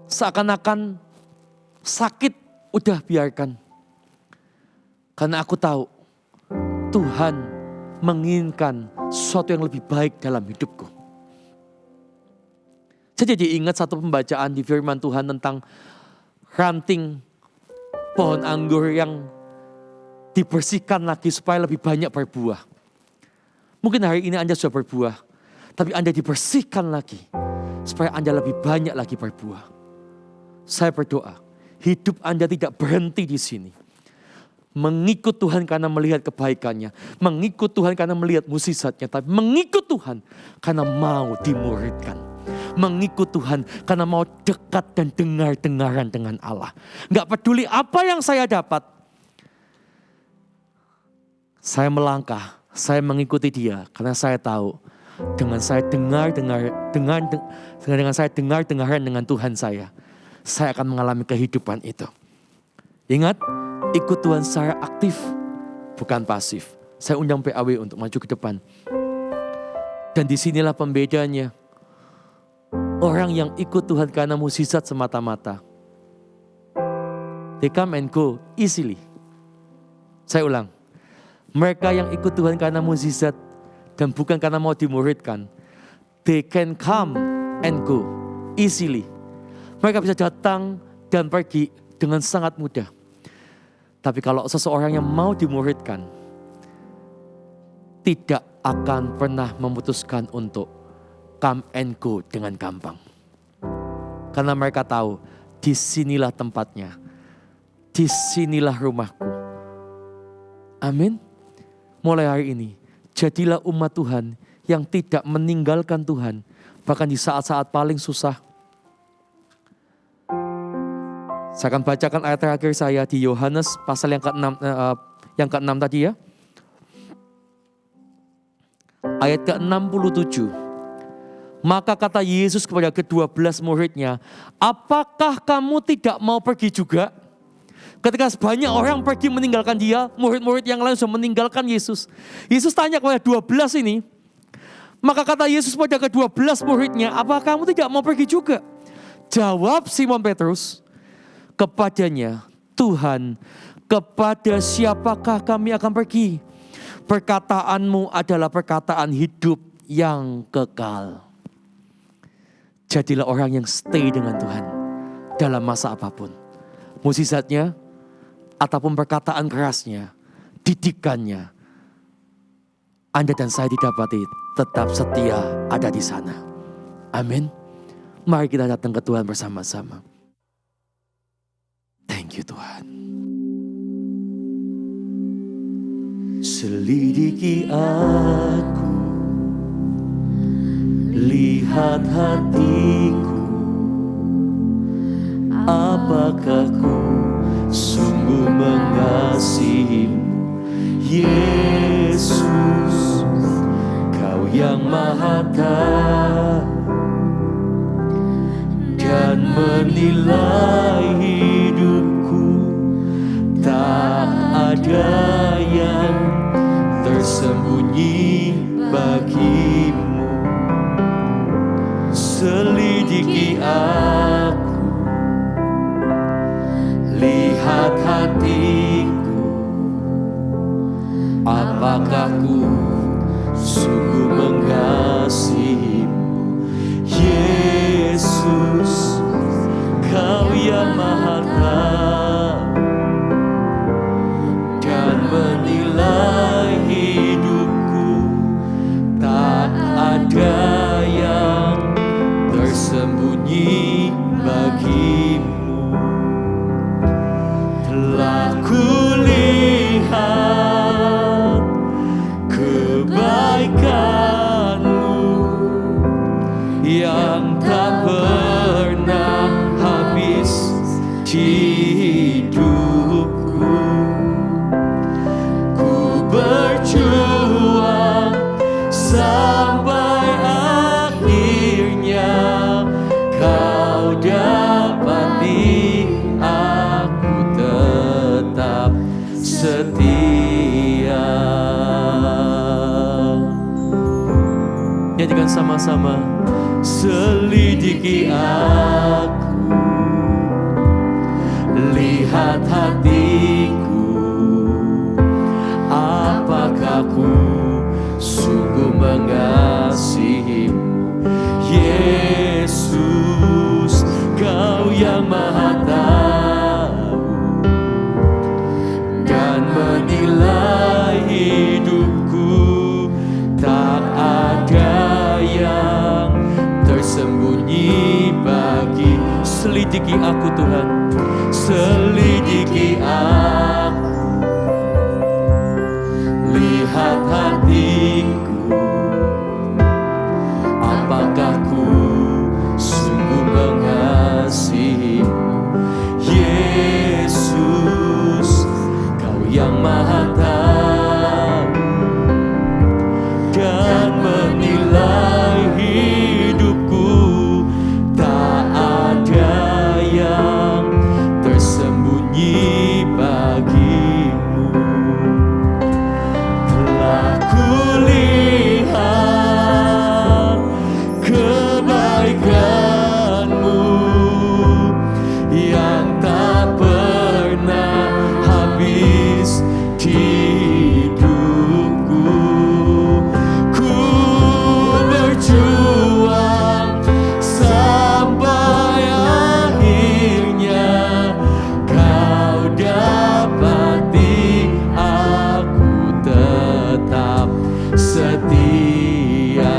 Seakan-akan sakit, udah biarkan. Karena aku tahu Tuhan menginginkan sesuatu yang lebih baik dalam hidupku. Saya jadi ingat satu pembacaan di firman Tuhan tentang ranting pohon anggur yang dibersihkan lagi supaya lebih banyak berbuah. Mungkin hari ini Anda sudah berbuah, tapi Anda dibersihkan lagi supaya Anda lebih banyak lagi berbuah. Saya berdoa, hidup Anda tidak berhenti di sini. Mengikut Tuhan karena melihat kebaikannya, mengikut Tuhan karena melihat mukjizatnya, tapi mengikut Tuhan karena mau dimuridkan. Mengikut Tuhan karena mau dekat dan dengar-dengaran dengan Allah. Gak peduli apa yang saya dapat. Saya melangkah, saya mengikuti Dia karena saya tahu dengan saya dengar-dengaran dengan Tuhan saya akan mengalami kehidupan itu. Ingat, ikut Tuhan secara aktif, bukan pasif. Saya undang PAW untuk maju ke depan. Dan disinilah pembedanya. Orang yang ikut Tuhan karena mukjizat semata-mata. They come and go easily. Saya ulang. Mereka yang ikut Tuhan karena mukjizat dan bukan karena mau dimuridkan. They can come and go easily. Mereka bisa datang dan pergi dengan sangat mudah. Tapi kalau seseorang yang mau dimuridkan, tidak akan pernah memutuskan untuk come and go dengan gampang. Karena mereka tahu, disinilah tempatnya. Disinilah rumahku. Amin. Mulai hari ini, jadilah umat Tuhan yang tidak meninggalkan Tuhan. Bahkan di saat-saat paling susah. Saya akan bacakan ayat terakhir saya di Yohanes pasal yang ke-6 tadi ya. Ayat ke-67. Maka kata Yesus kepada ke-12 muridnya, apakah kamu tidak mau pergi juga? Ketika banyak orang pergi meninggalkan Dia, murid-murid yang lain sudah meninggalkan Yesus. Yesus tanya kepada 12 ini, maka kata Yesus pada ke-12 muridnya, apakah kamu tidak mau pergi juga? Jawab Simon Petrus kepadanya, Tuhan, kepada siapakah kami akan pergi? Perkataanmu adalah perkataan hidup yang kekal. Jadilah orang yang stay dengan Tuhan dalam masa apapun. Mukjizatnya ataupun perkataan kerasnya, didikannya, Anda dan saya didapati tetap setia ada di sana. Amin. Mari kita datang ke Tuhan bersama-sama. Thank you Tuhan. Selidiki aku, lihat hatiku, apakah ku sungguh mengasihimu, Yesus, Kau yang Maha Tahu dan menilai hidupku. Tak ada yang tersembunyi bagimu. Selidiki aku, lihat hatiku, apakah ku sungguh mengasihimu, Yesus, Kau yang Maha Tahu dan menilai hidupku. Tak ada yang tersembunyi bagimu. Telah kulihat kebaikan-Mu yang tak pernah habis di hidupku. Ku berjuang sampai akhirnya Kau dapati aku tetap setia. Nyanyikan sama-sama. Selidiki aku, lihat hatiku, apakah ku sungguh mengasihimu, Yesus, Kau yang Maha Tahu dan menilai hidupku. Tak ada yang tersembunyi bagi. Selidiki aku Tuhan, selidiki aku, lihat hatiku, apakah ku sungguh mengasihimu, Yesus, Kau yang Maha Tahu dan menilai hidupku. Tak ada yang tersembunyi bagimu. Telah kulihat kebaikan-Mu yang tak pernah habis di hidupku. Ku berjuang sampai akhirnya Kau dapati aku tetap setia.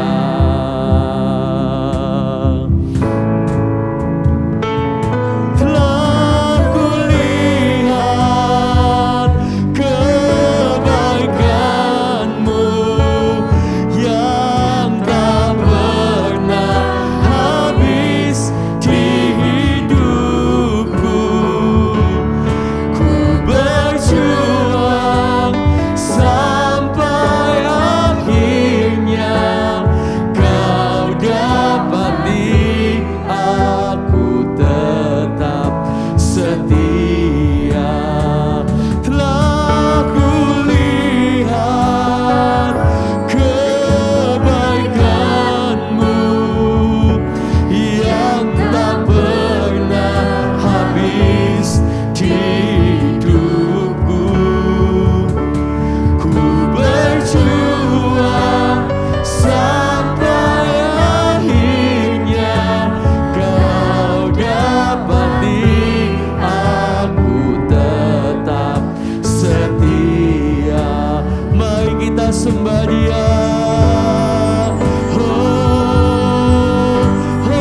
Telah kulihat kebaikan-Mu yang tak pernah habis di hidupku. Ku berjuang sampai akhirnya Kau dapati aku tetap setia. Telah kulihat kebaikan-Mu yang tak pernah habis di hidupku. Ku berjuang sampai akhirnya Kau dapati aku tetap setia. Mari kita sembah Dia. Oh, oh,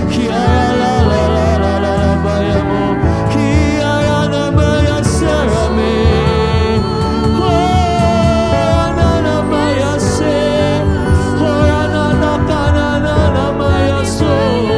Kia la la la la la bayamo, Kia na maya serame. Oh, na na maya se, oh na na kana na na maya so.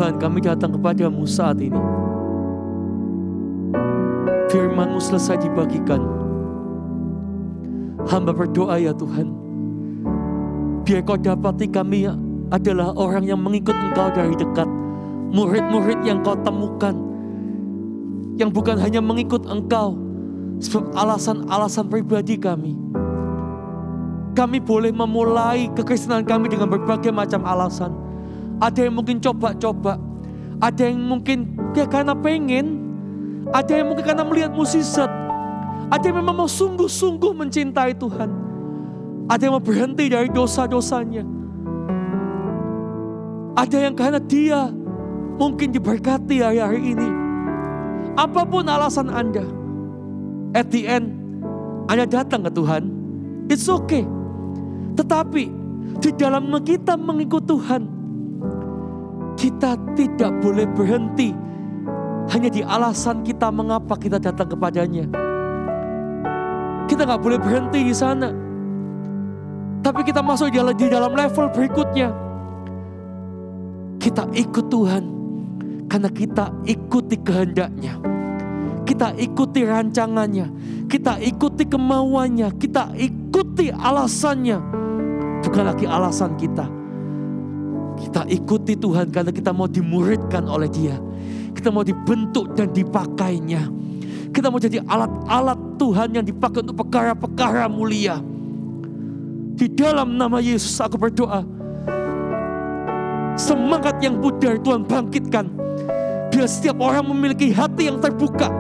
Tuhan, kami datang kepadamu saat ini. Firman-Mu selesai dibagikan. Hamba berdoa ya Tuhan, biar Kau dapati kami adalah orang yang mengikut Engkau dari dekat. Murid-murid yang Kau temukan, yang bukan hanya mengikut Engkau sebab alasan-alasan pribadi kami. Kami boleh memulai kekristenan kami dengan berbagai macam alasan. Ada yang mungkin coba-coba, ada yang mungkin ya karena pengen, ada yang mungkin karena melihat mukjizat, ada yang memang mau sungguh-sungguh mencintai Tuhan, ada yang mau berhenti dari dosa-dosanya, ada yang karena dia mungkin diberkati hari-hari ini. Apapun alasan Anda, at the end Anda datang ke Tuhan, it's okay. Tetapi di dalam kita mengikut Tuhan, kita tidak boleh berhenti hanya di alasan kita mengapa kita datang kepadanya. Kita gak boleh berhenti di sana. Tapi kita masuk di dalam level berikutnya. Kita ikut Tuhan karena kita ikuti kehendaknya. Kita ikuti rancangannya. Kita ikuti kemauannya. Kita ikuti alasannya. Bukan lagi alasan kita. Kita ikuti Tuhan karena kita mau dimuridkan oleh Dia. Kita mau dibentuk dan dipakainya. Kita mau jadi alat-alat Tuhan yang dipakai untuk perkara-perkara mulia. Di dalam nama Yesus aku berdoa, semangat yang pudar Tuhan bangkitkan. Biar setiap orang memiliki hati yang terbuka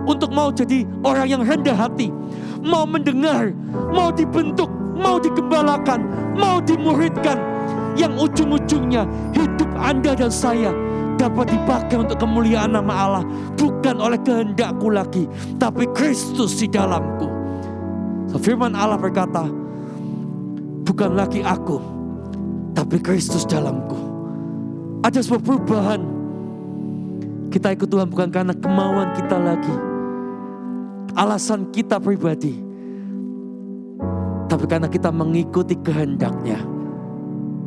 untuk mau jadi orang yang rendah hati, mau mendengar, mau dibentuk, mau digembalakan, mau dimuridkan, yang ujung-ujungnya hidup Anda dan saya dapat dipakai untuk kemuliaan nama Allah, bukan oleh kehendakku lagi, tapi Kristus di dalamku. Firman Allah berkata, bukan lagi aku, tapi Kristus dalamku. Ada sebuah perubahan. Kita ikut Tuhan bukan karena kemauan kita lagi, alasan kita pribadi, tapi karena kita mengikuti kehendak-Nya.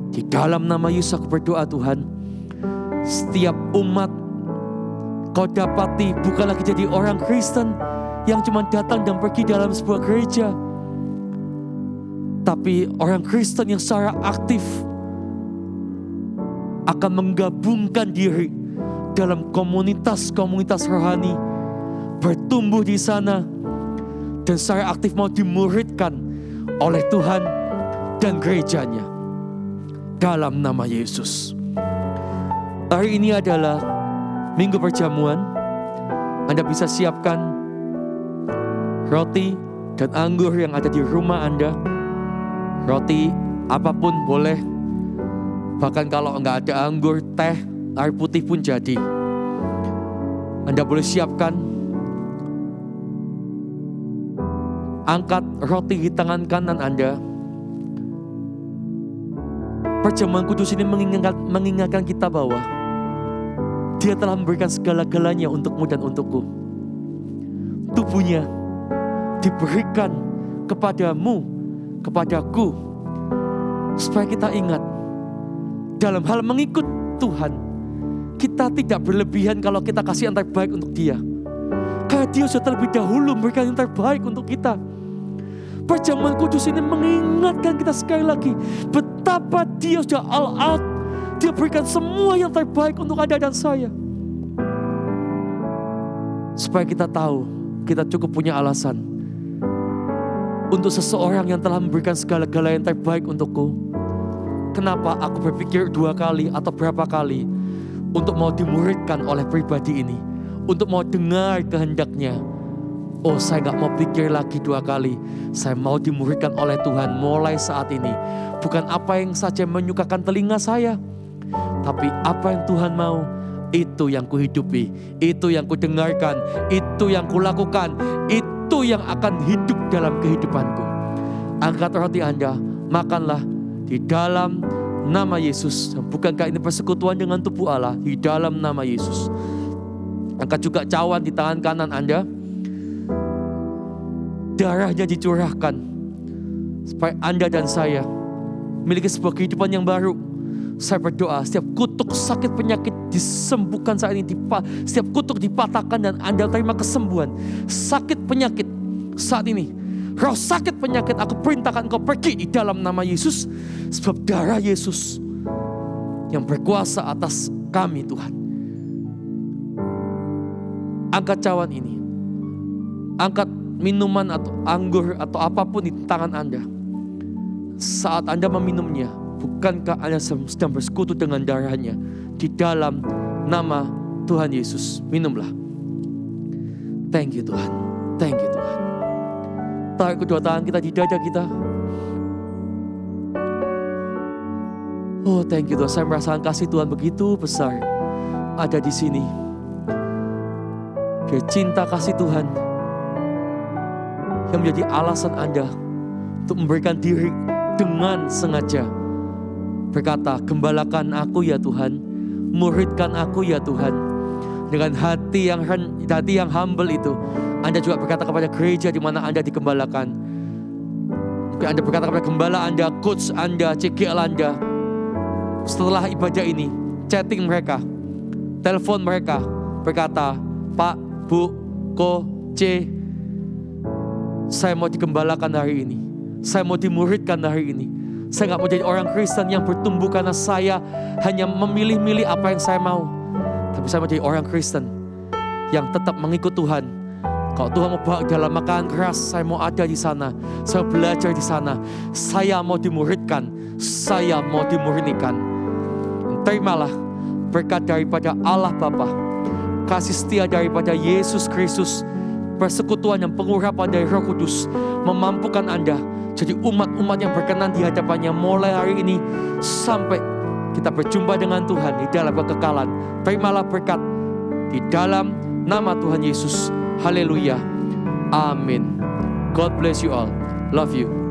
Di dalam nama Yesus aku berdoa Tuhan, setiap umat Kau dapati bukan lagi jadi orang Kristen yang cuma datang dan pergi dalam sebuah gereja, tapi orang Kristen yang secara aktif akan menggabungkan diri dalam komunitas-komunitas rohani, bertumbuh di sana, dan secara aktif mau dimuridkan oleh Tuhan dan gerejanya. Dalam nama Yesus. Hari ini adalah minggu perjamuan. Anda bisa siapkan roti dan anggur yang ada di rumah Anda. Roti apapun boleh. Bahkan kalau enggak ada anggur, teh, air putih pun jadi. Anda boleh siapkan. Angkat roti di tangan kanan Anda. Perjamuan kudus ini mengingatkan kita bahwa Dia telah memberikan segala-galanya untukmu dan untukku. Tubuhnya diberikan kepadamu, kepadaku, supaya kita ingat dalam hal mengikut Tuhan, kita tidak berlebihan kalau kita kasih yang terbaik untuk Dia. Karena Dia sudah terlebih dahulu memberikan yang terbaik untuk kita. Perjamuan kudus ini mengingatkan kita sekali lagi betapa Dia sudah all out. Dia berikan semua yang terbaik untuk Anda dan saya. Supaya kita tahu, kita cukup punya alasan untuk seseorang yang telah memberikan segala-gala yang terbaik untukku. Kenapa aku berpikir 2 kali atau berapa kali untuk mau dimuridkan oleh pribadi ini, untuk mau dengar kehendaknya. Oh, saya gak mau pikir lagi 2 kali. Saya mau dimuridkan oleh Tuhan mulai saat ini. Bukan apa yang saja menyukakan telinga saya, tapi apa yang Tuhan mau, itu yang kuhidupi, itu yang kudengarkan, itu yang kulakukan, itu yang akan hidup dalam kehidupanku. Angkat roti Anda, makanlah di dalam nama Yesus. Bukankah ini persekutuan dengan tubuh Allah? Di dalam nama Yesus. Angkat juga cawan di tangan kanan Anda. Darahnya dicurahkan supaya Anda dan saya memiliki sebuah kehidupan yang baru. Saya berdoa setiap kutuk sakit penyakit disembuhkan saat ini. Setiap kutuk dipatahkan dan Anda terima kesembuhan. Sakit penyakit saat ini, roh sakit penyakit, aku perintahkan engkau pergi di dalam nama Yesus. Sebab darah Yesus yang berkuasa atas kami Tuhan. Angkat cawan ini, angkat minuman atau anggur atau apapun di tangan Anda. Saat Anda meminumnya, bukankah Anda sedang bersekutu dengan darahnya? Di dalam nama Tuhan Yesus, minumlah. Thank you Tuhan, thank you Tuhan. Tarik kedua tangan kita di dada kita. Oh thank you Tuhan, saya merasakan kasih Tuhan begitu besar ada di sini. Biar cinta kasih Tuhan yang menjadi alasan Anda untuk memberikan diri dengan sengaja. Berkata, gembalakan aku ya Tuhan, muridkan aku ya Tuhan. Dengan hati yang humble itu, Anda juga berkata kepada gereja di mana Anda digembalakan. Mungkin Anda berkata kepada gembala Anda, coach Anda, CGL Anda. Setelah ibadah ini, chatting mereka, telepon mereka, berkata, Pak, Bu, Ko, C, saya mau digembalakan hari ini. Saya mau dimuridkan hari ini. Saya gak mau jadi orang Kristen yang bertumbuh karena saya hanya memilih-milih apa yang saya mau. Tapi saya mau jadi orang Kristen yang tetap mengikut Tuhan. Kalau Tuhan mau bawa dalam makanan keras, saya mau ada di sana. Saya mau belajar di sana. Saya mau dimuridkan. Saya mau dimurnikan. Terimalah berkat daripada Allah Bapa, kasih setia daripada Yesus Kristus, persekutuan yang pengurapan dari Roh Kudus memampukan Anda jadi umat-umat yang berkenan di hadapannya mulai hari ini sampai kita berjumpa dengan Tuhan di dalam kekekalan. Terimalah berkat di dalam nama Tuhan Yesus. Haleluya. Amin. God bless you all. Love you.